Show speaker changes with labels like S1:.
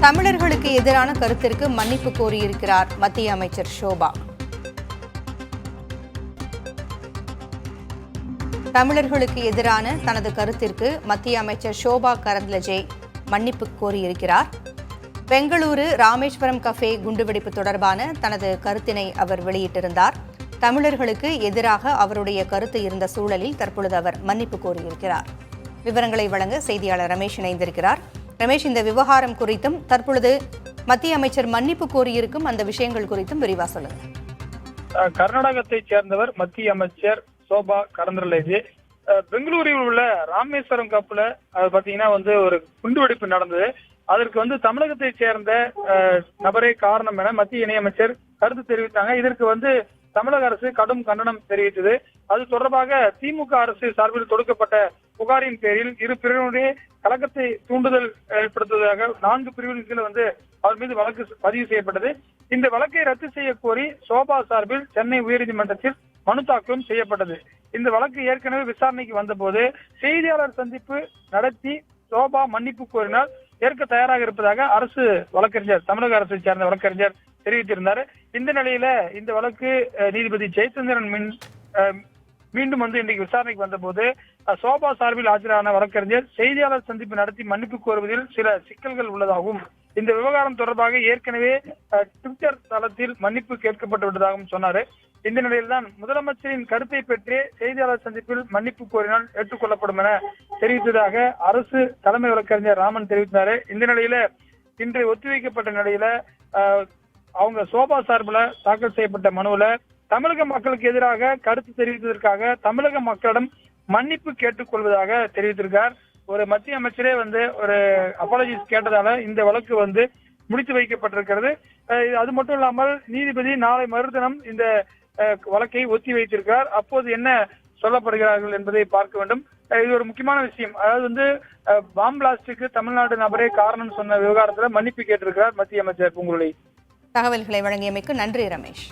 S1: தமிழர்களுக்கு எதிரான கருத்திற்கு மன்னிப்பு கோரியிருக்கிறார் மத்திய அமைச்சர் ஷோபா. தமிழர்களுக்கு எதிரான தனது கருத்திற்கு மத்திய அமைச்சர் ஷோபா கரந்த்லஜே மன்னிப்பு கோரியிருக்கிறார். பெங்களூரு ராமேஸ்வரம் கஃபே குண்டுவெடிப்பு தொடர்பான தனது கருத்தினை அவர் வெளியிட்டிருந்தார். தமிழர்களுக்கு எதிராக அவருடைய கருத்து இருந்த சூழலில் தற்பொழுது அவர் மன்னிப்பு கோரியிருக்கிறார். விவரங்களை வழங்க செய்தியாளர் ரமேஷ் இணைந்திருக்கிறார். ரமேஷ், இந்த விவகாரம் குறித்தும் தற்பொழுது மத்திய அமைச்சர் மன்னிப்பு கோரியிருக்கும் அந்த விஷயங்கள் குறித்தும் விரிவா சொல்லுங்க.
S2: கர்நாடகத்தைச் சேர்ந்தவர் மத்திய அமைச்சர் ஷோபா கரந்த்லஜே. பெங்களூரில் உள்ள ராமேஸ்வரம் கப்புல பாத்தீங்கன்னா ஒரு குண்டுவெடிப்பு நடந்தது. அதற்கு தமிழகத்தைச் சேர்ந்த நபரே காரணம் என மத்திய இணையமைச்சர் கருத்து தெரிவித்தாங்க. இதற்கு தமிழக அரசு கடும் கண்டனம் தெரிவித்தது. அது தொடர்பாக திமுக அரசு சார்பில் தொடுக்கப்பட்ட புகாரின் பேரில் இரு பிரிவினரே கலக்கத்தை தூண்டுதல் ஏற்படுத்துவதாக 4 பிரிவின் கீழ் அவர் மீது வழக்கு பதிவு செய்யப்பட்டது. இந்த வழக்கை ரத்து செய்ய கோரி ஷோபா சார்பில் சென்னை உயர்நீதிமன்றத்தில் மனு தாக்கலும் செய்யப்பட்டது. இந்த வழக்கு ஏற்கனவே விசாரணைக்கு வந்தபோது செய்தியாளர் சந்திப்பு நடத்தி ஷோபா மன்னிப்பு கோரினால் ஏற்க தயாராக இருப்பதாக அரசு வழக்கறிஞர், தமிழக அரசை சேர்ந்த வழக்கறிஞர் தெரிவித்திருந்தார். இந்த நிலையில இந்த வழக்கு நீதிபதி ஜெயச்சந்திரன் மீண்டும் இன்றைக்கு விசாரணைக்கு வந்தபோது ஷோபா சார்பில் ஆஜரான வழக்கறிஞர் செய்தியாளர் சந்திப்பு நடத்தி மன்னிப்பு கோருவதில் சில சிக்கல்கள் உள்ளதாகவும், இந்த விவகாரம் தொடர்பாக ஏற்கனவே ட்விட்டர் தளத்தில் மன்னிப்பு கேட்கப்பட்டு விட்டதாகவும் சொன்னாரு. இந்த நிலையில்தான் முதலமைச்சரின் கருத்தை பெற்றே செய்தியாளர் சந்திப்பில் மன்னிப்பு கோரினால் ஏற்றுக்கொள்ளப்படும் என தெரிவித்ததாக அரசு தலைமை வழக்கறிஞர் ராமன் தெரிவித்தாரு. இந்த நிலையில இன்று ஒத்திவைக்கப்பட்ட நிலையில அவங்க ஷோபா சார்பில் தாக்கல் செய்யப்பட்ட மனுவில் தமிழக மக்களுக்கு எதிராக கருத்து தெரிவித்ததற்காக தமிழக மக்களிடம் மன்னிப்பு கேட்டுக்கொள்வதாக தெரிவித்திருக்கார். ஒரு மத்திய அமைச்சரே ஒரு அப்பாலஜிஸ் கேட்டதால இந்த வழக்கு முடித்து வைக்கப்பட்டிருக்கிறது. அது மட்டும் இல்லாமல் நீதிபதி நாளை மறுதினம் இந்த வழக்கை ஒத்தி வைத்திருக்கிறார். அப்போது என்ன சொல்லப்படுகிறார்கள் என்பதை பார்க்க வேண்டும். இது ஒரு முக்கியமான விஷயம். அதாவது பாம் பிளாஸ்டுக்கு தமிழ்நாடு நபரே காரணம் சொன்ன விவகாரத்துல மன்னிப்பு கேட்டிருக்கிறார் மத்திய அமைச்சர் பூங்குழலி.
S1: தகவல்களை வழங்கியமைக்கு நன்றி ரமேஷ்.